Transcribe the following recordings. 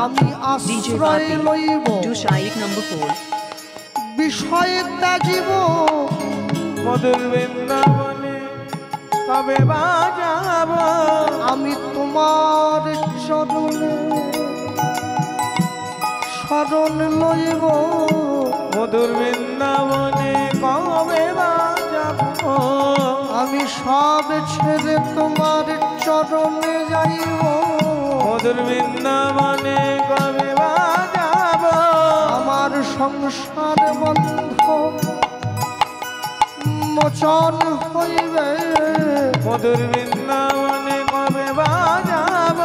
আমি আশ্রয় লইব বিষয় ত্যাজিব মধুর বৃন্দাবনে কবে বাজাব আমি তোমার চরণে শরণ লইব মধুর বৃন্দাবনে কবে বাজাব আমি সব ছেড়ে তোমার চরণে যাইব মধুর বৃন্দাবনে কবে বাজাব আমার সংসার বন্ধ মোচন হইবে মধুর বৃন্দাবনে কবে বাজাব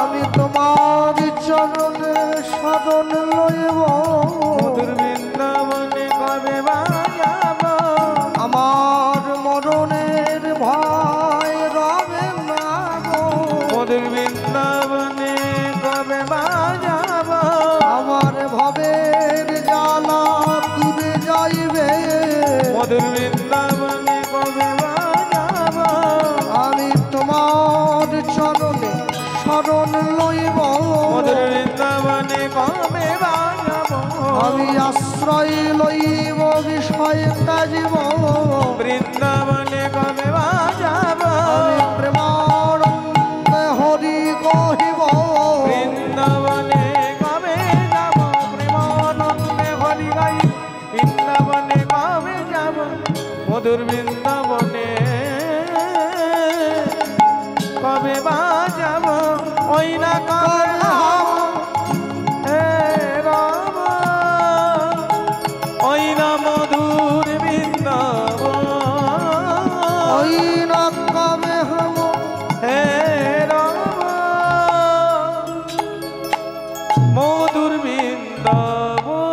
আমি তোমার চরণে শরণ লইব মধুর বৃন্দাবনে কবে বাজাব আমার মরণের ভয় রবে না গো মধুর বৃন্দাবনে কবে বাজাব আমার ভবের জ্বালা দূরে যাইবে মধুর বৃন্দাবনে কবে বাজাব আমি তোমার চরণে শরণ লইব মধুর বৃন্দাবনে কবে বাজাব আমি আশ্রয় লইব বিষয় ত্যাজিব বৃন্দাবনে কবে বাজাব আমি প্রেমানন্দে হরি কহিব বৃন্দাবনে কবে যাব প্রেমানন্দে হরি গাই বৃন্দাবনে কবে যাব মধুর বৃন্দাবনে কবে বাজাব ওই না কবে হব হে রাম ওই না মধুর বৃন্দাবন ওই না কবে হব হে রাম মধুর বৃন্দাবন।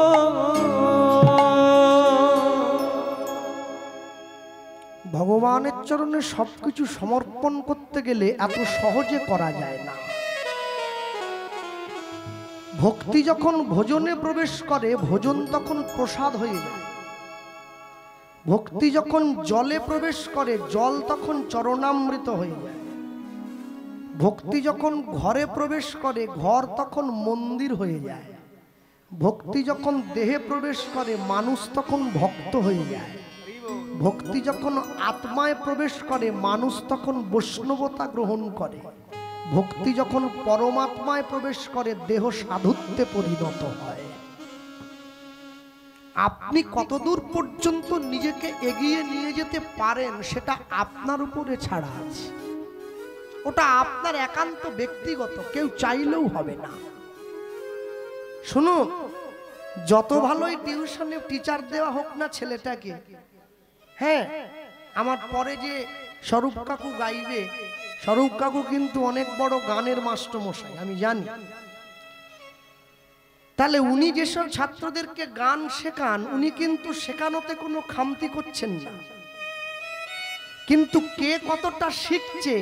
ভগবানের চরণে সবকিছু সমর্পণ করতে গেলে এত সহজে করা যায় না। ভক্তি যখন ভোজনে প্রবেশ করে ভোজন তখন প্রসাদ হয়ে যায়। ভক্তি যখন জলে প্রবেশ করে জল তখন চরণামৃত হয়ে যায়। ভক্তি যখন ঘরে প্রবেশ করে ঘর তখন মন্দির হয়ে যায়। ভক্তি যখন দেহে প্রবেশ করে মানুষ তখন ভক্ত হয়ে যায়। ভক্তি যখন আত্মায় প্রবেশ করে মানুষ তখন বৈষ্ণবতা গ্রহণ করে। ভক্তি যখন পরমাত্মায় প্রবেশ করে দেহ সাধুত্বে পরিণত হয়। আপনি কতদূর পর্যন্ত নিজেকে এগিয়ে নিয়ে যেতে পারেন সেটা আপনার উপরে ছাড়া আছে। ওটা আপনার একান্ত ব্যক্তিগত, কেউ চাইলেও হবে না। শুনুন, যত ভালোই টিউশনে টিচার দেওয়া হোক না ছেলেটাকে, হ্যাঁ, আমার পরে যে স্বরূপ কাকু গাইবে, স্বরূপ কাকু কিন্তু অনেক বড় গানের মাস্টার মশাই, আমি জানি। তাহলে উনি যেসব ছাত্রদেরকে গান শেখান উনি কিন্তু শেখানোতে কোনো খামতি করছেন না, কিন্তু কে কতটা শিখছে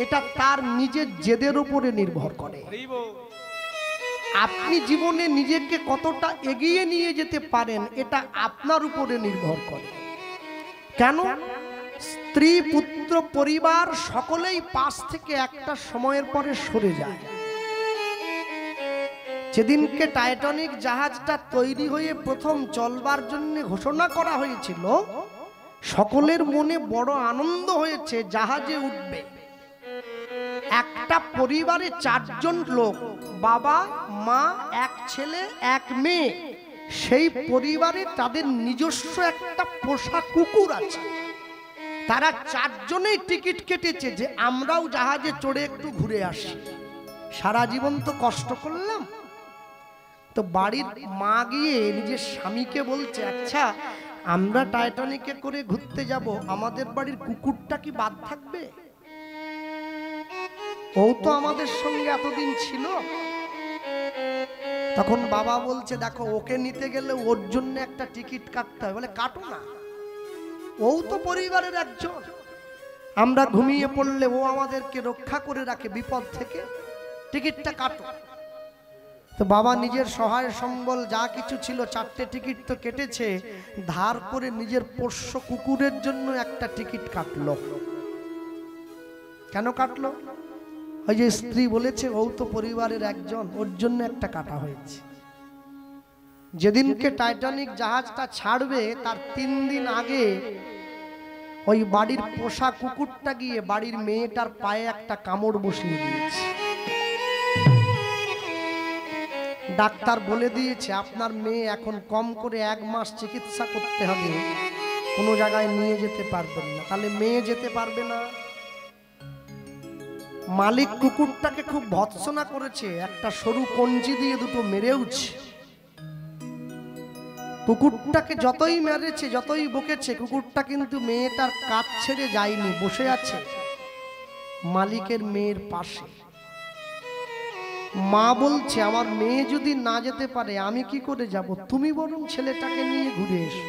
এটা তার নিজের জেদের উপরে নির্ভর করে। আপনি জীবনে নিজেকে কতটা এগিয়ে নিয়ে যেতে পারেন এটা আপনার উপরে নির্ভর করে। কেন? স্ত্রী পুত্র পরিবার সকলেই পাশ থেকে একটা সময়ের পরে সরে যায়। যেদিনকে টাইটানিক জাহাজটা তৈরি হয়ে প্রথম চলবার জন্য ঘোষণা করা হয়েছিল, সকলের মনে বড় আনন্দ হয়েছে জাহাজে উঠবে। একটা পরিবারে 4 জন লোক, বাবা মা, এক ছেলে এক মেয়ে। সেই পরিবারে তাদের নিজস্ব একটা পোষা কুকুর আছে। তারা 4 জনেই টিকিট কেটেছে যে আমরাও জাহাজে চড়ে একটু ঘুরে আসি। সারা জীবন তো কষ্ট করলাম, তো বাড়ির মা গিয়ে নিজের স্বামীকে বলছে, আচ্ছা আমরা টাইটানিকে করে ঘুরতে যাব, আমাদের বাড়ির কুকুরটা কি বাদ থাকবে? ও তো আমাদের সঙ্গে এতদিন ছিল। তখন বাবা বলছে, দেখো ওকে নিতে গেলে ওর জন্য একটা টিকিট কাটতে হবে। বলে, কাটো না, ও তো পরিবারের একজন, আমরা ঘুমিয়ে পড়লে ও আমাদেরকে রক্ষা করে রাখে বিপদ থেকে, টিকিটটা কাটো। তো বাবা নিজের সহায় সম্বল যা কিছু ছিল 4টে টিকিট তো কেটেছে, ধার করে নিজের পোষ্য কুকুরের জন্য একটা টিকিট কাটলো। কেন কাটলো? ওই যে স্ত্রী বলেছে ও তো পরিবারের একজন, ওর জন্য একটা কাটা হয়েছে। যেদিনকে টাইটানিক জাহাজটা ছাড়বে তার 3 দিন আগে ওই বাড়ির পোষা কুকুরটা গিয়ে বাড়ির মেয়েটার পায়ে একটা কামড় বসিয়ে দিয়েছে। ডাক্তার বলে দিয়েছে আপনার মেয়ে এখন কম করে 1 মাস চিকিৎসা করতে হবে, কোনো জায়গায় নিয়ে যেতে পারবেন না। তাহলে মেয়ে যেতে পারবে না। মালিক কুকুরটাকে খুব ভৎসনা করেছে, একটা সরু কঞ্চি দিয়ে দুটো মেরেওছে। কুকুরটাকে যতই মেরেছে যতই বকেছে কুকুরটা কিন্তু মেয়েটার কাছ ছেড়ে যায়নি, বসে আছে মালিকের মেয়ের পাশে। মা বলছে আমার মেয়ে যদি না যেতে পারে আমি কি করে যাব, তুমি বরং ছেলেটাকে নিয়ে ঘুরে এসো।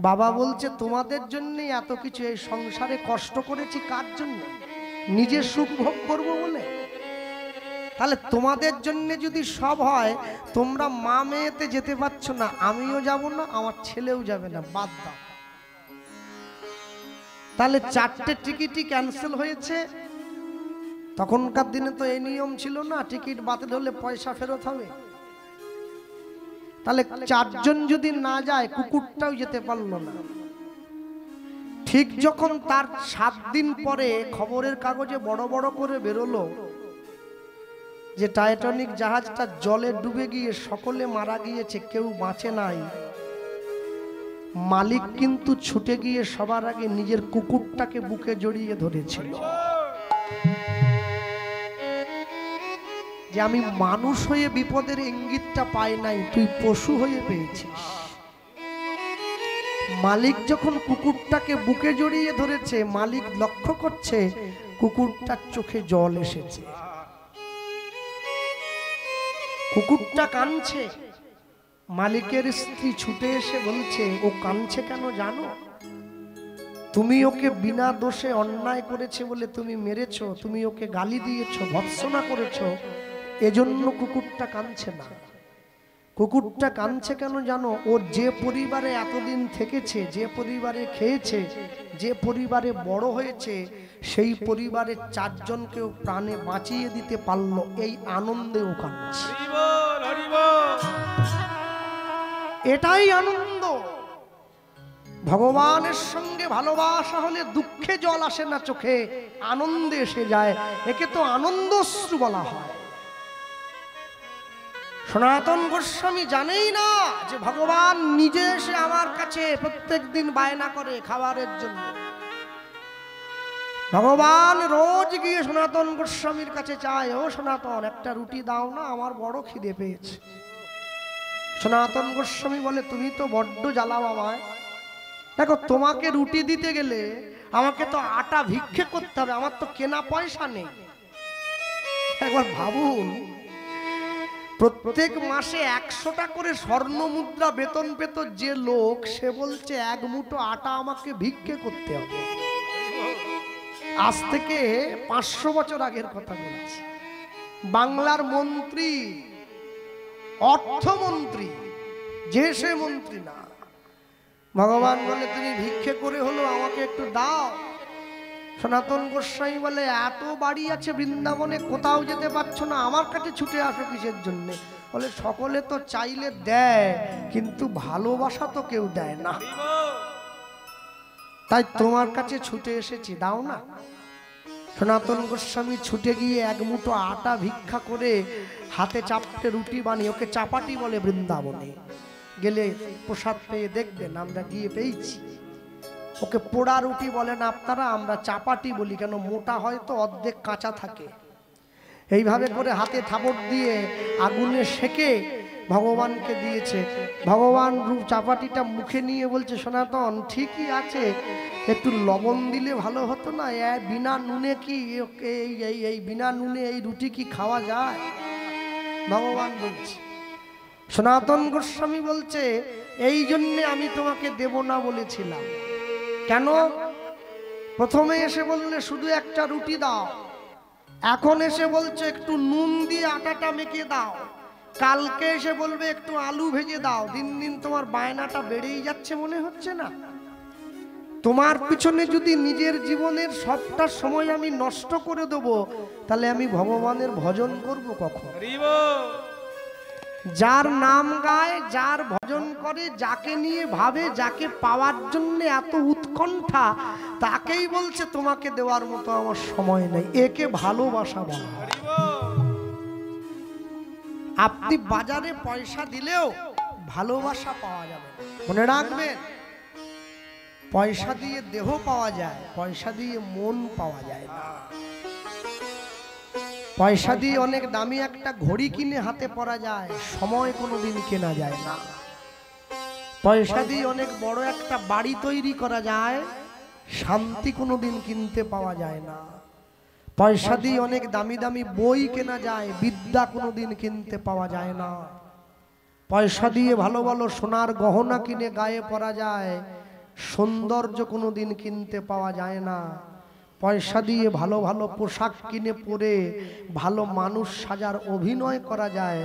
বাবা বলছে তোমাদের জন্যই এত কিছু, এই সংসারে কষ্ট করেছি কার জন্য, নিজের সুখ ভোগ করবো বলে। তাহলে তোমাদের জন্য যদি সব হয়, তোমরা মা মেয়েতে যেতে পারছো না, আমিও যাব না, আমার ছেলেও যাবে না, বাদ দাও। তাহলে 4টে টিকিটই ক্যান্সেল হয়েছে। তখনকার দিনে তো এই নিয়ম ছিল না, টিকিট বাতিল হলে পয়সা ফেরত হবে। তাহলে 4 জন যদি না যায় কুকুরটাও যেতে পারলো না। ঠিক যখন তার 7 দিন পরে খবরের কাগজে বড় বড় করে বেরোলো যে টাইটানিক জাহাজটা জলে ডুবে গিয়ে সকলে মারা গিয়েছে, কেউ বাঁচে নাই, মালিক কিন্তু ছুটে গিয়ে সবার আগে নিজের কুকুরটাকে বুকে জড়িয়ে ধরেছিল যে আমি মানুষ হয়ে বিপদের ইঙ্গিতটা পাই নাই, তুই পশু হয়ে পেয়েছিস। মালিক যখন কুকুরটাকে বুকে জড়িয়ে ধরেছে, মালিক লক্ষ্য করছে কুকুরটার চোখে জল এসেছে, কুকুরটা কাঁদছে। মালিকের স্ত্রী ছুটে এসে বলছে ও কাঁদছে কেন জানো, তুমি ওকে বিনা দোষে অন্যায় করেছে বলে তুমি মেরেছো, তুমি ওকে গালি দিয়েছো, ভৎসনা করেছো, এজন্য কুকুরটা কাঁদছে না। কুকুরটা কাঁদছে কেন জানো, ওর যে পরিবারে এতদিন থেকেছে, যে পরিবারে খেয়েছে, যে পরিবারে বড় হয়েছে, সেই পরিবারের 4 জনকেও প্রাণে বাঁচিয়ে দিতে পারলো, এই আনন্দে ও কাঁদছে। এটাই আনন্দ। ভগবানের সঙ্গে ভালোবাসা হলে দুঃখে জল আসে না চোখে, আনন্দে এসে যায়, একে তো আনন্দশ্রু বলা হয়। সনাতন গোস্বামী জানেই না যে ভগবান নিজে এসে আমার কাছে প্রত্যেকদিন বায়না করে খাবারের জন্য। ভগবান রোজ গিয়ে সনাতন গোস্বামীর কাছে চায়, ও সনাতন একটা রুটি দাও না, আমার বড় খিদে পেয়েছে। সনাতন গোস্বামী বলে তুমি তো বড্ড জ্বালাও আমায়, দেখো তোমাকে রুটি দিতে গেলে আমাকে তো আটা ভিক্ষে করতে হবে, আমার তো কেনা পয়সা নেই। একবার ভাবুন, প্রত্যেক মাসে 100টা করে স্বর্ণ মুদ্রা বেতন পেত যে লোক, সে বলছে 1 মুঠো আটা আমাকে ভিক্ষে করতে হবে। আজ থেকে 500 বছর আগের কথা বলছি। বাংলার মন্ত্রী, অর্থমন্ত্রী, যে সে মন্ত্রী না। ভগবান বলে তুমি ভিক্ষে করে হলো আমাকে একটু দাও। সনাতন গোস্বামী বলে এত বাড়ি আছে বৃন্দাবনে, কোথাও যেতে পারছো না, আমার কাছে ছুটে আসো কিসের জন্য? বলে সকলে তো চাইলে দেয়, কিন্তু ভালোবাসা তো কেউ দেয় না, তাই তোমার কাছে ছুটে এসেছি, দাও না। সনাতন গোস্বামী ছুটে গিয়ে 1 মুঠো আটা ভিক্ষা করে হাতে 4টে রুটি বানিয়ে, ওকে চাপাটি বলে বৃন্দাবনে, গেলে প্রসাদ পেয়ে দেখবেন, আমরা গিয়ে পেয়েছি। ওকে পোড়া রুটি বলেন আপনারা, আমরা চাপাটি বলি, কেন মোটা হয় তো অর্ধেক কাঁচা থাকে। এইভাবে করে হাতে থাপড় দিয়ে আগুনে সেকে ভগবানকে দিয়েছে। ভগবান চাপাটিটা মুখে নিয়ে বলছে সনাতন ঠিকই আছে, একটু লবণ দিলে ভালো হতো না, বিনা নুনে কি এই বিনা নুনে এই রুটি কি খাওয়া যায়? ভগবান বলছে। সনাতন গোস্বামী বলছে এই জন্যে আমি তোমাকে দেব না বলেছিলাম। কেন? প্রথমে এসে বললে শুধু একটা রুটি দাও, এখন এসে বলছে একটু নুন দিয়ে আটাটা মেখে দাও, কালকে এসে বলবে একটু আলু ভেজে দাও। দিন দিন তোমার বায়নাটা বেড়েই যাচ্ছে মনে হচ্ছে না? তোমার পিছনে যদি নিজের জীবনের সবটা সময় আমি নষ্ট করে দেব, তাহলে আমি ভগবানের ভজন করব কখন? যার নাম গায়, যার ভজন করে, যাকে নিয়ে ভাবে, যাকে পাওয়ার জন্য এত উৎকণ্ঠা, তাকেই বলছে তোমাকে দেওয়ার মতো আমার সময় নেই। একে ভালোবাসা বলা। আপনি বাজারে পয়সা দিলেও ভালোবাসা পাওয়া যাবে না, মনে রাখবেন। পয়সা দিয়ে দেহ পাওয়া যায়, পয়সা দিয়ে মন পাওয়া যায় না। পয়সা দিয়ে অনেক দামি একটা ঘড়ি কিনে হাতে পরা যায়, সময় কোনোদিন কেনা যায় না। পয়সা দিয়ে অনেক বড় একটা বাড়ি তৈরি করা যায়, শান্তি কোনোদিন কিনতে পাওয়া যায় না। পয়সা দিয়ে অনেক দামি দামি বই কেনা যায়, বিদ্যা কোনোদিন কিনতে পাওয়া যায় না। পয়সা দিয়ে ভালো ভালো সোনার গহনা কিনে গায়ে পরা যায়, সৌন্দর্য কোনোদিন কিনতে পাওয়া যায় না। পয়সা দিয়ে ভালো ভালো পোশাক কিনে পরে ভালো মানুষ সাজার অভিনয় করা যায়,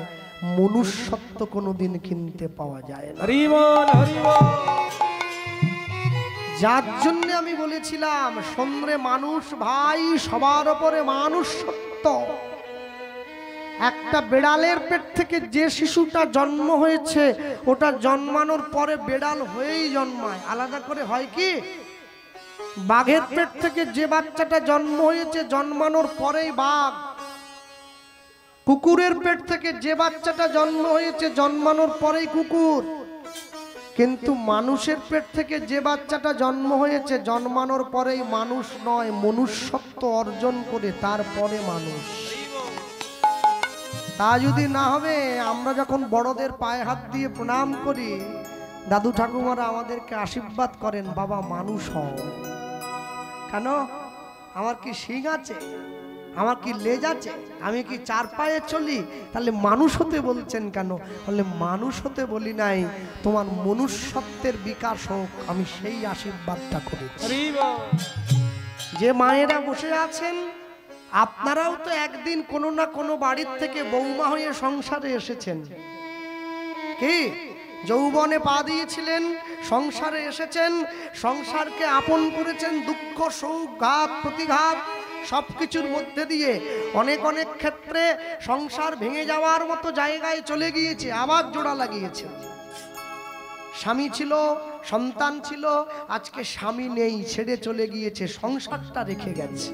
মনুষ্যত্ব কোনোদিন কিনতে পাওয়া যায় না। যার জন্য আমি বলেছিলাম, সন্দ্রে মানুষ ভাই, সবার উপরে মানুষ সত্য। একটা বেড়ালের পেট থেকে যে শিশুটা জন্ম হয়েছে, ওটা জন্মানোর পরে বেড়াল হয়েই জন্মায়, আলাদা করে হয় কি? বাঘের পেট থেকে যে বাচ্চাটা জন্ম হয়েছে, জন্মানোর পরেই বাঘ। কুকুরের পেট থেকে যে বাচ্চাটা জন্ম হয়েছে, জন্মানোর পরেই কুকুর। কিন্তু মানুষের পেট থেকে যে বাচ্চাটা জন্ম হয়েছে, জন্মানোর পরেই মানুষ নয়, মনুষ্যত্ব অর্জন করে তারপরে মানুষ। তা যদি না হবে, আমরা যখন বড়দের পায়ে হাত দিয়ে প্রণাম করি, দাদু ঠাকুমারা আমাদেরকে আশীর্বাদ করেন, বাবা মানুষ হও। কেন? আমার কি শিং আছে? আমার কি লেজ আছে? আমি কি চার পায়ে চলি? তাহলে মানুষ হতে বলছেন কেন? তাহলে মানুষ হতে বলি নাই, তোমার মনুষ্যত্বের বিকাশ হোক, আমি সেই আশীর্বাদটা করেছি। যে মায়েরা বসে আছেন, আপনারাও তো একদিন কোনো না কোনো বাড়ির থেকে বৌমা হয়ে সংসারে এসেছেন। কি যৌবনে পা দিয়েছিলেন, সংসারে এসেছেন, সংসারকে আপন করেছেন, দুঃখ সুখ ঘাত প্রতিঘাত সবকিছুর মধ্যে দিয়ে অনেক অনেক ক্ষেত্রে সংসার ভেঙে যাওয়ার মতো জায়গায় চলে গিয়েছে, আবার জোড়া লাগিয়েছে। স্বামী ছিল, সন্তান ছিল, আজকে স্বামী নেই, ছেড়ে চলে গিয়েছে, সংসারটা রেখে গেছে,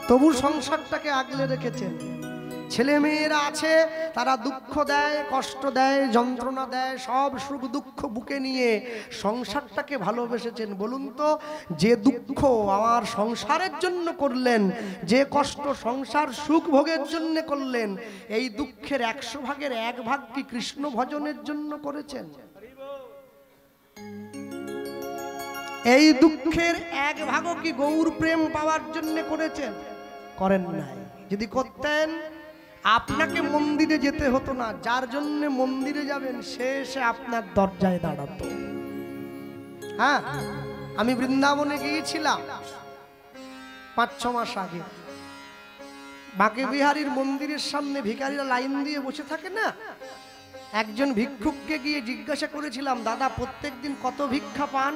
তবু সংসারটাকে আগলে রেখেছেন। ছেলে মেয়েরা আছে, তারা দুঃখ দেয়, কষ্ট দেয়, যন্ত্রণা দেয়, সব সুখ দুঃখ বুকে নিয়ে সংসারটাকে ভালোবেসেছেন। বলুন তো, যে দুঃখ আমার সংসারের জন্য করলেন, যে কষ্ট সংসার সুখ ভোগের জন্য করলেন, এই দুঃখের 100 ভাগের 1 ভাগ কি কৃষ্ণ ভজনের জন্য করেছেন? এই দুঃখের 1 ভাগও কি গৌর প্রেম পাওয়ার জন্য করেছেন? করেন নাই। যদি করতেন, আপনাকে মন্দিরে যেতে হতো না, যার জন্য মন্দিরে যাবেন সে এসে আপনার দরজায় দাঁড়াতো। হ্যাঁ, আমি বৃন্দাবনে গিয়েছিলাম 5-6 মাস আগে। বাঁকে বিহারীর মন্দিরের সামনে ভিখারিরা লাইন দিয়ে বসে থাকে না, একজন ভিক্ষুককে গিয়ে জিজ্ঞাসা করেছিলাম, দাদা প্রত্যেকদিন কত ভিক্ষা পান?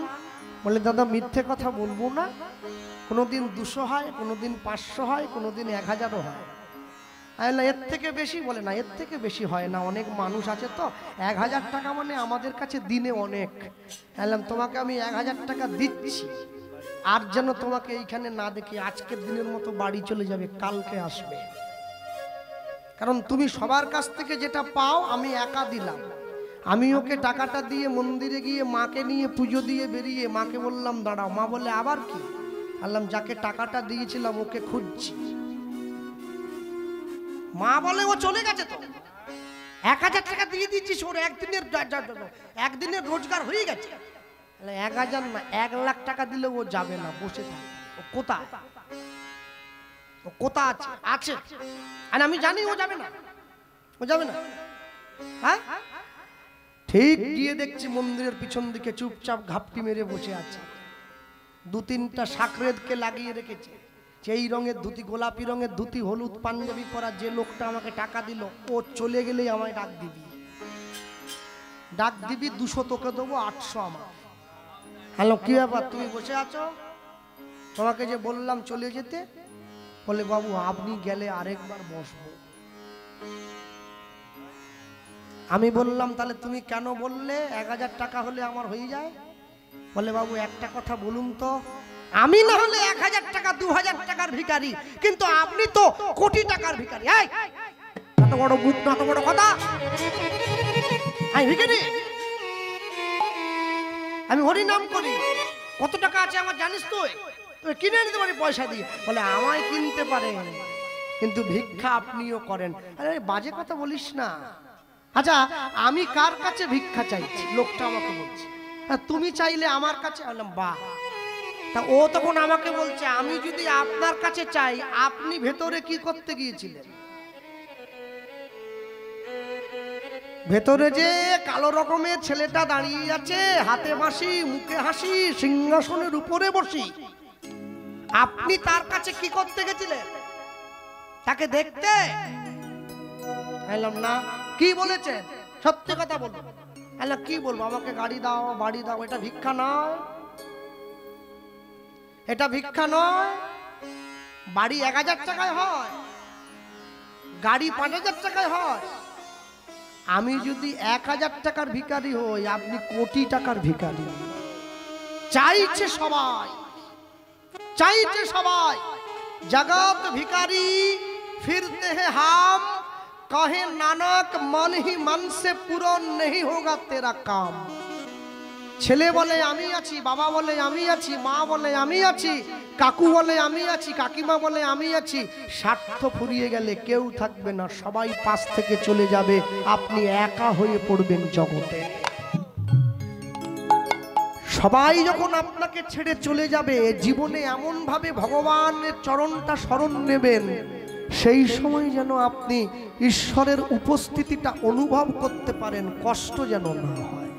বলে, দাদা মিথ্যে কথা বলবো না, কোনোদিন 200 হয়, কোনোদিন 500 হয়, কোনোদিন 1000ও হয়। এর থেকে বেশি? বলে না, এর থেকে বেশি হয় না, অনেক মানুষ আছে তো, 1000 টাকা মানে আমাদের কাছে দিনে অনেক। তোমাকে আমি 1000 টাকা দিচ্ছি, আর যেন তোমাকে এইখানে না দেখি, আজকের দিনের মতো বাড়ি চলে যাবে, কালকে আসবে। কারণ তুমি সবার কাছ থেকে যেটা পাও আমি একা দিলাম। আমি ওকে টাকাটা দিয়ে মন্দিরে গিয়ে মাকে নিয়ে পুজো দিয়ে বেরিয়ে মাকে বললাম দাঁড়াও। মা বলে আবার কি? বললাম যাকে টাকাটা দিয়েছিলাম ওকে খুঁজছি। মা বলে ও চলে গেছে তো, 1000 টাকা দিয়ে দিচ্ছিস, ওর একদিনের রোজগার হয়ে গেছে। 1000 না, 1 লাখ টাকা দিলে ও যাবে না, বসে থাকে। ও কোথায়? ও কোথা আছে? আছে, আর আমি জানি ও যাবে না, ও যাবে না। হ্যাঁ, ঠিক গিয়ে দেখছি মন্দিরের পিছন দিকে চুপচাপ ঘাপটি মেরে বসে আছে। 2-3টা সাকরেদকে লাগিয়ে রেখেছে, সেই রঙের ধুতি, গোলাপি রঙের ধুতি, হলুদ পাঞ্জাবি পরা যে লোকটা আমাকে টাকা দিল, ও চলে গেলেই আমায় ডাক দিবি, 200 তোকে দেবো, 800 আমার। হ্যালো, কি ব্যাপার, তুমি বসে আছো? তোমাকে যে বললাম চলে যেতে, বলে বাবু আপনি গেলে আরেকবার বসবো। আমি বললাম তাহলে তুমি কেন বললে 1000 টাকা হলে আমার হয়ে যায়? বলে বাবু একটা কথা বলুন তো, আমি না হলে 1000 টাকা 2000 টাকার ভিখারি, কিন্তু আপনি তো কোটি টাকার ভিখারি। এই এত বড় মুখ না, এত বড় কথা। আমি ভিখারি, আমি হরি নাম করি, কত টাকা আছে আমার জানিস তুই? তুই কিনে নিতে পারি পয়সা দিয়ে। বলে আমায় কিনতে পারেন, কিন্তু ভিক্ষা আপনিও করেন। আরে বাজে কথা বলিস না। আচ্ছা আমি কার কাছে ভিক্ষা চাইছি? লোকটা আমাকে বলছে তুমি চাইলে আমার কাছে। বললাম বাহ। তা ও তখন আমাকে বলছে আমি যদি আপনার কাছে চাই, আপনি ভেতরে কি করতে গিয়েছিলেন? ভেতরে যে কালো রকমের ছেলেটা দাঁড়িয়ে আছে, হাতে বাঁশি, মুখে হাসি, সিংহাসনের উপরে বসি, আপনি তার কাছে কি করতে গেছিলেন? তাকে দেখতে? বললাম না। কি বলেছেন? সত্যি কথা বলবো। বললাম কি বলবো? আমাকে গাড়ি দাও, বাড়ি দাও। এটা ভিক্ষা নয়, এটা ভিক্ষা নয়। বাড়ি 1000 টাকায় হয়, গাড়ি 5000 টাকায় হয়। আমি যদি 1000 টাকার ভিখারি হই, আপনি কোটি টাকার ভিখারি। চাইছে সবাই, চাইছে সবাই। जगत भिखारी फिरते हैं हम, कहे नानक मन ही मन से पूरा नहीं होगा तेरा काम। ছেলে বলে আমি আছি, বাবা বলে আমি আছি, মা বলে আমি আছি, কাকু বলে আমি আছি, কাকিমা বলে আমি আছি। স্বার্থ ফুরিয়ে গেলে কেউ থাকবে না, সবাই পাশ থেকে চলে যাবে, আপনি একা হয়ে পড়বেন জগতে। সবাই যখন আপনাকে ছেড়ে চলে যাবে, জীবনে এমন ভাবে ভগবানের চরণটা শরণ নেবেন, সেই সময় যেন আপনি ঈশ্বরের উপস্থিতিটা অনুভব করতে পারেন, কষ্ট যেন না হয়।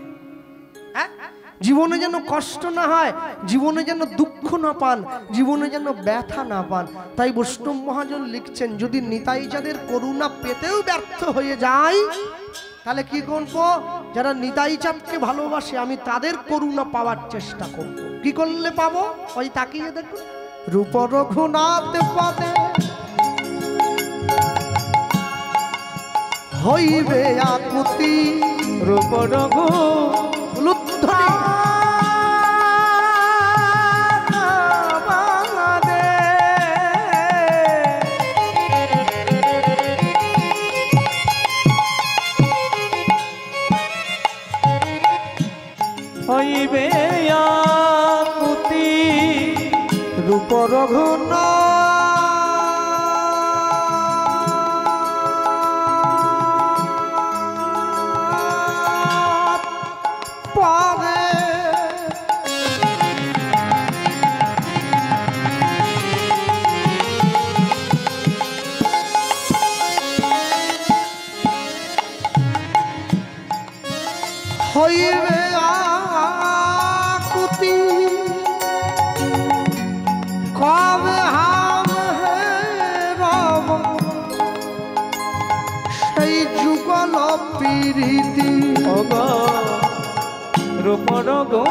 জীবনে যেন কষ্ট না হয়, জীবনে যেন দুঃখ না পান, জীবনে যেন ব্যথা না পান। তাই বৈষ্ণব মহাজন লিখছেন, যদি নিতাই চাঁদের করুণা পেতেও ব্যর্থ হয়ে যায়, তাহলে কি করবো? যারা নিতাই চাঁদকে ভালোবাসে, আমি তাদের করুণা পাওয়ার চেষ্টা করব। কি করলে পাবো? ওই তাকিয়ে দেখুন, রূপ রঘুনাথ পদে হইবে আকুতি, রূপ রঘু হইবে আকুতি, রূপ রঘুনাথ পাবে হইবে আকুতি, কবে হাম হে রাম সেই যুগল প্রীতি। রূপ রঘু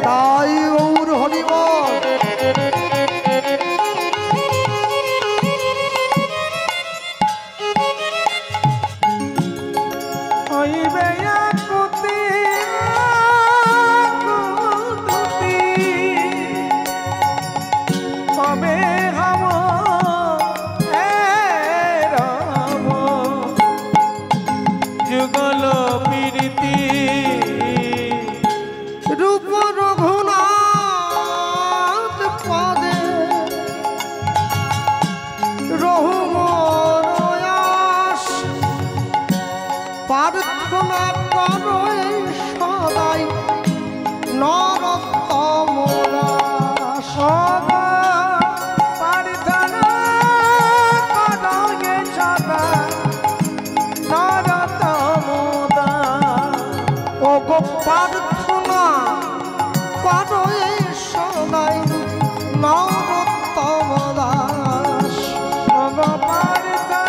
তাই গৌর হরিবল। হইবে আকুতি, আকুতি, কবে হব হে রাম যুগল প্রীতি। রূপ রঘুনাথ পদে রহু মোর আশ, প্রার্থনা করো সদাই নরোত্তম দাস। প্রার্থনা করো সদা নরোত্তম দাস। ও গো প্রার্থনা করো সদাই নরোত্তম দাস। প্রার্থনা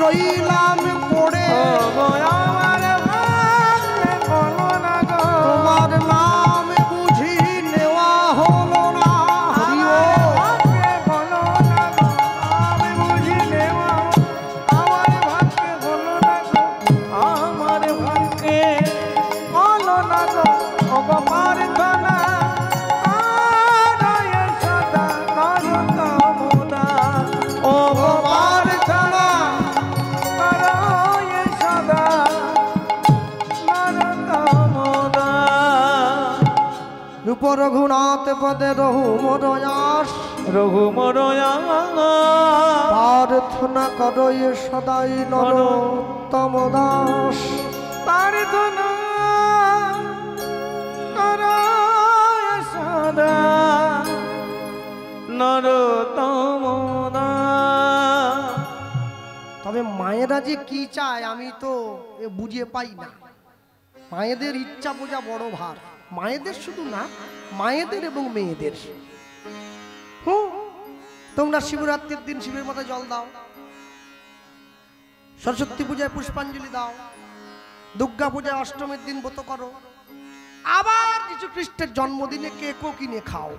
রইলাম পড়ে আমার ভাগ্যে হলো না গো তোমার নাম বুঝি নেওয়া হলো না। ভাগ্যে হলো না গো আমি বুঝি নেওয়া আমার ভাগ্যে হলো না গো আমার ভাগ্যে হলো না গো ও গো প্রার্থনা আরয়ে সদা নরতমদা ও গো প্রার্থনা আরয়ে সদা নরতমদা রূপ রঘুনাথ পদে রহু মরয়াস রঘুমরয়া প্রার্থনা করয়ে সদাই নরোত্তম দাস। প্রার্থনা করয় সদা নরোত্তম দাস। তবে মায়েরা যে কি চায় আমি তো বুঝে পাই না। মায়েদের ইচ্ছা বোঝা বড় ভার। মায়েদের শুধু না, মায়েদের এবং মেয়েদের। তোমরা শিবরাত্রির দিন শিবের মাথায় জল দাও, সরস্বতী পূজায় পুষ্পাঞ্জলি দাও, দুর্গা পূজায় অষ্টমীর দিন ব্রত করো, আবার যীশু খ্রিস্টের জন্মদিনে কেকও কিনে খাও।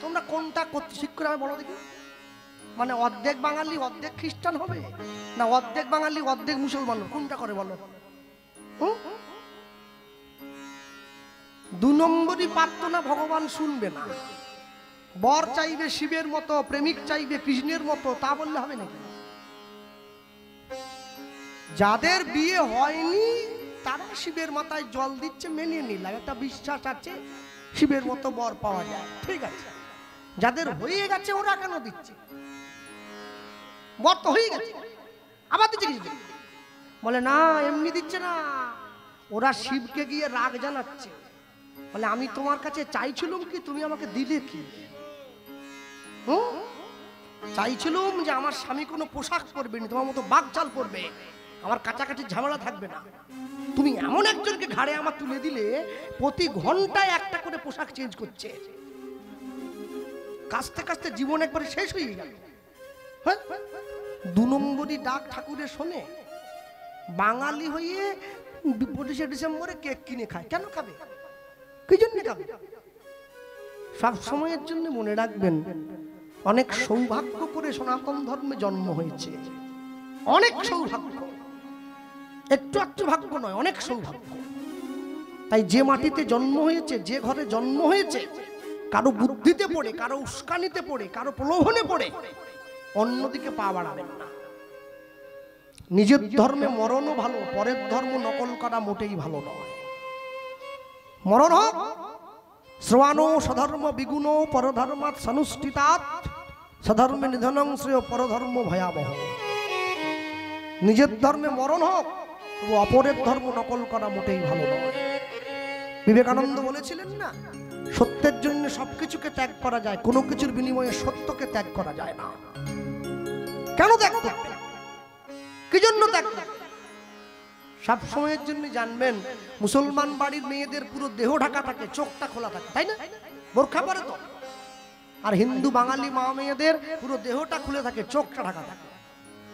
তোমরা কোনটা করতে ঠিক করে আমি বলো দেখি। মানে অর্ধেক বাঙালি অর্ধেক খ্রিস্টান হবে, না অর্ধেক বাঙালি অর্ধেক মুসলমান, কোনটা করে বলো? দু নম্বরই প্রার্থনা ভগবান শুনবে না। বর চাইবে শিবের মতো, প্রেমিক চাইবে কৃষ্ণের মতো, তা বললে হবে নাকি? যাদের বিয়ে হয়নি তারা শিবের মাথায় জল দিচ্ছে, মেনে নিলাম, একটা বিশ্বাস আছে শিবের মতো বর পাওয়া যায়, ঠিক আছে। যাদের হয়ে গেছে ওরা কেন দিচ্ছে? বর তো হয়ে গেছে, আবার দিচ্ছে কি? বলে না এমনি দিচ্ছে না, ওরা শিবকে গিয়ে রাগ জানাচ্ছে। বলে আমি তোমার কাছে চাইছিলাম কি, তুমি আমাকে দিলে কি? চাইছিলাম যে আমার স্বামী কোনো পোশাক পরবে না, তোমার মতো বাগচাল পরবে, আমার কাছাকাছি ঝামেলা থাকবে না। তুমি এমন একজনকে ঘাড়ে আমার তুলে দিলে প্রতি ঘন্টায় একটা করে পোশাক চেঞ্জ করছে, কাস্তে কাস্তে জীবন একবারে শেষ হয়ে গেল। হ্যাঁ, দু নম্বরই ডাক ঠাকুরের শোনে। বাঙালি হয়ে 25শে ডিসেম্বরে কেক কিনে খায়, কেন খাবে? কি জন্য খাবে? সব সময়ের জন্য মনে রাখবেন, অনেক সৌভাগ্য করে সনাতন ধর্মে জন্ম হয়েছে, অনেক সৌভাগ্য, একটু একটু ভাগ্য নয়, অনেক সৌভাগ্য। তাই যে মাটিতে জন্ম হয়েছে, যে ঘরে জন্ম হয়েছে, কারো বুদ্ধিতে পড়ে, কারো উস্কানিতে পড়ে, কারো প্রলোভনে পড়ে অন্যদিকে পা বাড়াবেন না। নিজের ধর্মে মরণও ভালো, পরের ধর্ম নকল করা মোটেই ভালো নয়। মরণ হোক শ্রবাণো সধর্ম বিগুণ পরধর্মাৎ সনুষ্ঠিতাৎ সধর্মে নিধনং শ্রেয় পরধর্ম ভয়াবহ। নিজের ধর্মে মরণ হোক, তবু অপরের ধর্ম নকল করা মোটেই ভালো নয়। বিবেকানন্দ বলেছিলেন না, সত্যের জন্য সবকিছুকে ত্যাগ করা যায়, কোনো কিছুর বিনিময়ে সত্যকে ত্যাগ করা যায় না। কেন ত্যাগ করবে? কি জন্য ত্যাগ করবে? সব সময়ের জন্য জানবেন, মুসলমান বাড়ির মেয়েদের পুরো দেহ ঢাকা থাকে, চোখটা খোলা থাকে, তাই না? বোরখা পরে তো। আর হিন্দু বাঙালি মা মেয়েদের পুরো দেহটা খুলে থাকে, চোখটা ঢাকা থাকে।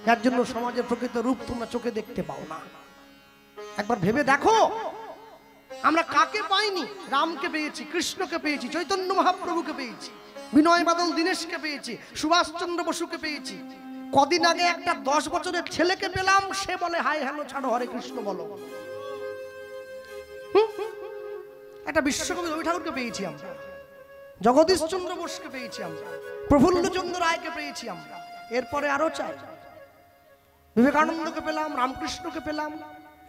যার জন্য সমাজের প্রকৃত রূপ তোমরা চোখে দেখতে পাও না। একবার ভেবে দেখো, আমরা কাকে পাইনি? রামকে পেয়েছি, কৃষ্ণকে পেয়েছি, চৈতন্য মহাপ্রভুকে পেয়েছি, বিনয় বাদল দীনেশকে পেয়েছি, সুভাষচন্দ্র বসুকে পেয়েছি। কদিন আগে একটা 10 বছরের ছেলেকে পেলাম, সে বলে হাই হ্যালো ছাড়ো, হরে কৃষ্ণ বলো। একটা বিশ্বকবি রবি ঠাকুরকে পেয়েছি আমরা, জগদীশ চন্দ্র বোসকে পেয়েছি আমরা, প্রফুল্লচন্দ্র রায়কে পেয়েছি আমরা। এরপরে আরো চাই, বিবেকানন্দকে পেলাম, রামকৃষ্ণকে পেলাম,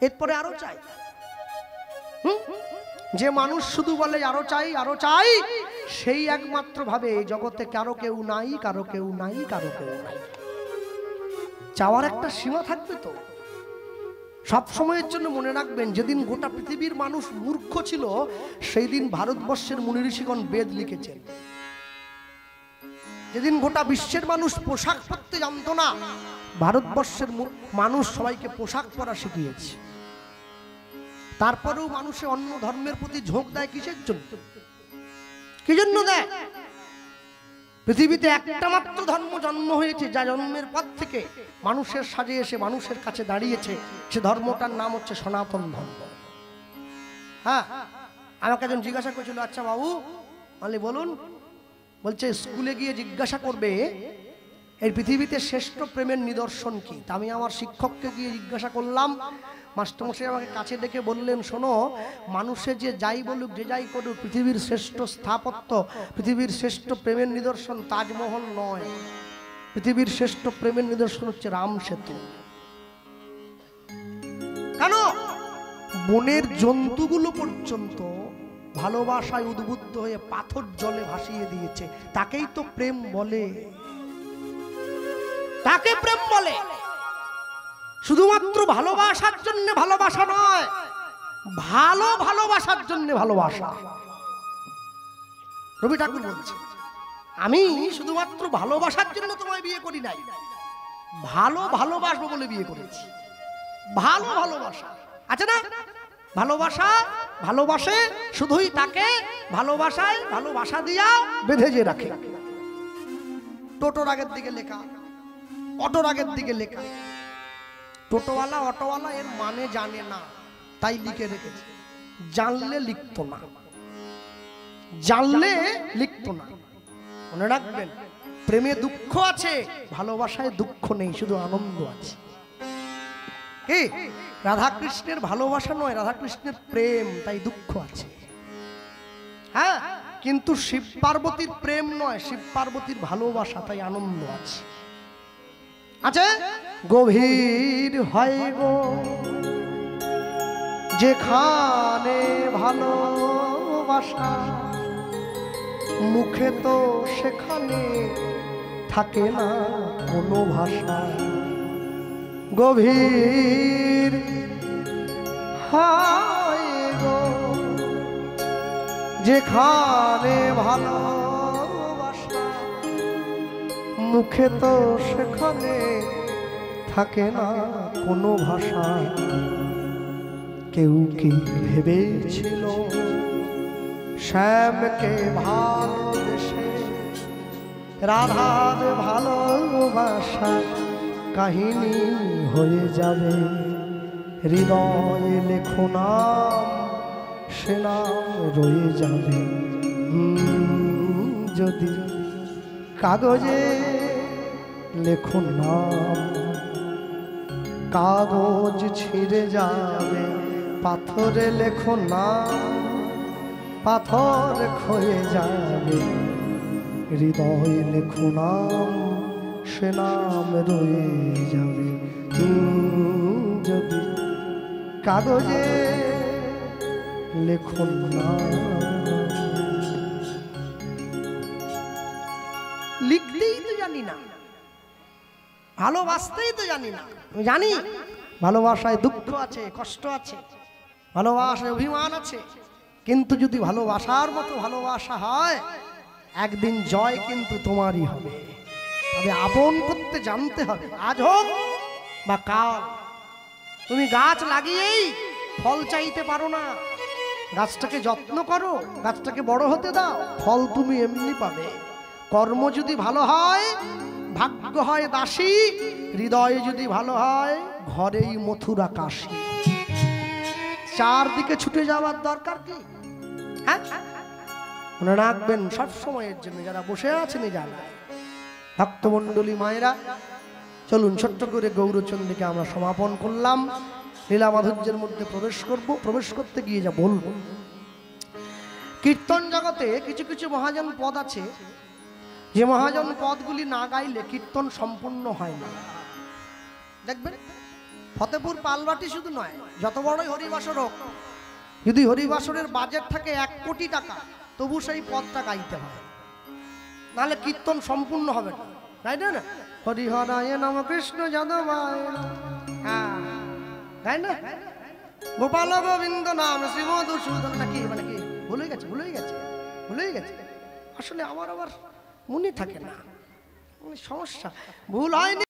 এরপরে আরো চাই। যে মানুষ শুধু বলে আরো চাই আরো চাই, সেই একমাত্র ভাবে এই জগতে কারো কেউ নাই, কারো কেউ নাই, কারো কেউ নাই। চাওয়ার একটা সীমা থাকবে তো। সব সময়ের জন্য মনে রাখবেন, যেদিন গোটা পৃথিবীর মানুষ মূর্খ ছিল, সেই দিন ভারতবর্ষের মুনি ঋষিগণ বেদ লিখেছেন। যেদিন গোটা বিশ্বের মানুষ পোশাক পরতে জানতো না, ভারতবর্ষের মানুষ সবাইকে পোশাক পরা শিখিয়েছে। তারপরেও মানুষে অন্য ধর্মের প্রতি ঝোঁক দেয় কিসের জন্য? কি জন্য দেয়? পৃথিবীতে একটা মাত্র ধর্ম জন্ম হয়েছে, যা জন্মের পর থেকে মানুষের সাজে এসে মানুষের কাছে দাঁড়িয়েছে, সে ধর্মটার নাম হচ্ছে সনাতন ধর্ম। হ্যাঁ, আমাকে একজন জিজ্ঞাসা করেছিল, আচ্ছা বাবু বলি বলুন, বলছে স্কুলে গিয়ে জিজ্ঞাসা করবে এই পৃথিবীতে শ্রেষ্ঠ প্রেমের নিদর্শন কি। তা আমি আমার শিক্ষককে গিয়ে জিজ্ঞাসা করলাম, মাস্টারমশাই আমাকে কাছে ডেকে বললেন, শোনো, মানুষে যে যাই বলুক, যে যাই করুক, পৃথিবীর শ্রেষ্ঠ স্থাপত্য, পৃথিবীর শ্রেষ্ঠ প্রেমের নিদর্শন তাজমহল নয়, পৃথিবীর শ্রেষ্ঠ প্রেমের নিদর্শন হচ্ছে রাম সেতু। কেন? বনের জন্তুগুলো পর্যন্ত ভালোবাসায় উদ্বুদ্ধ হয়ে পাথর জলে ভাসিয়ে দিয়েছে, তাকেই তো প্রেম বলে, তাকে প্রেম বলে। শুধুমাত্র ভালোবাসার জন্য ভালোবাসা নয়, ভালোবাসার জন্য ভালোবাসা। রবি ঠাকুর বলছে, আমি শুধুমাত্র ভালোবাসার জন্য তোমায় বিয়ে করি নাই, ভালোবাসবো বলে বিয়ে করেছি। ভালোবাসা আছে না? ভালোবাসে শুধুই তাকে, ভালোবাসায় ভালোবাসা দিয়া বেঁধে যে রাখে। টোটোর আগের দিকে লেখা, অটোর আগের দিকে লেখা, টোটোওয়ালা অটোওয়ালা এর মানে জানে না, তাই লিখে রেখেছে। জানলে লিখতো না, জানলে লিখতো না। মনে রাখবেন, প্রেমে দুঃখ আছে, ভালোবাসায় দুঃখ নেই, শুধু আনন্দ আছে। কি? রাধা কৃষ্ণের ভালোবাসা নয়, রাধা কৃষ্ণের প্রেম, তাই দুঃখ আছে। হ্যাঁ, কিন্তু শিব পার্বতীর প্রেম নয়, শিব পার্বতীর ভালোবাসা, তাই আনন্দ আছে। আছে গভীর হয় গো যেখানে ভালোবাসা, মুখে তো সেখানে থাকে না কোনো ভাষা। গভীর হয় গো যেখানে ভালোবাসা, মুখে তো সেখানে থাকে না কোনো ভাষা। কেউ কি ভেবেছিল শ্যামকে ভালোবেসে রাধার ভালোবাসা কাহিনী হয়ে যাবে। হৃদয়ে লেখো নাম, সে নাম রয়ে যাবে। যদি কাগজে লেখো নাম, কাগজ ছিঁড়ে যাবে। পাথরে লেখো নাম, পাথর ক্ষয়ে যাবে। হৃদয়ে লেখো নাম, সে নাম রয়ে যাবে। যদি কাগজে লেখো নাম। লিখতেই তো জানি না, ভালোবাসতেই তো জানি না। আমি জানি ভালোবাসায় দুঃখ আছে, কষ্ট আছে, ভালোবাসায় অভিমান আছে, কিন্তু যদি ভালোবাসার মতো ভালোবাসা হয়, একদিন জয় কিন্তু তোমারই হবে। তবে আপন করতে জানতে হবে, আজ হোক বা কাল। তুমি গাছ লাগিয়েই ফল চাইতে পারো না, গাছটাকে যত্ন করো, গাছটাকে বড় হতে দাও, ফল তুমি এমনি পাবে। কর্ম যদি ভালো হয়, ভাগ্য হয় দাসী, হৃদয় যদি ভালো হয়, ঘরেই মথুরা কাশী। চারদিকে ছুটে যাওয়ার দরকার কি? হ্যাঁ, মনে রাখবেন সব সময়ের জন্য যারা বসে আছেন, যারা ভক্তমণ্ডলী মায়েরা, চলুন ছোট্ট করে গৌরচন্দ্রীকে আমরা সমাপন করলাম। লীলা মাধুর্যের মধ্যে প্রবেশ করব। প্রবেশ করতে গিয়ে যা বলবো, কীর্তন জগতে কিছু কিছু মহাজন পদ আছে, যে মহাজন পদগুলি না গাইলে কীর্তন সম্পূর্ণ হয় না। দেখবেন ফতেপুর পালবাটি শুধু নয়, যত বড়ই হরিবাসর হোক, যদি হরিবাসরের বাজেট থাকে 1 কোটি টাকা, তবু সেই পদটা গাইতে হয়, নাহলে কীর্তন সম্পূর্ণ হবে না। তাই না? হরিহরায় নম, কৃষ্ণ যাদবায় নম, হ্যাঁ তাই না? গোপাল গোবিন্দ নাম শ্রী মধুসূদন, নাকি মানে কি ভুলে গেছে। আসলে আমার আবার মনে থাকে না, সমস্যা, ভুল হয়নি।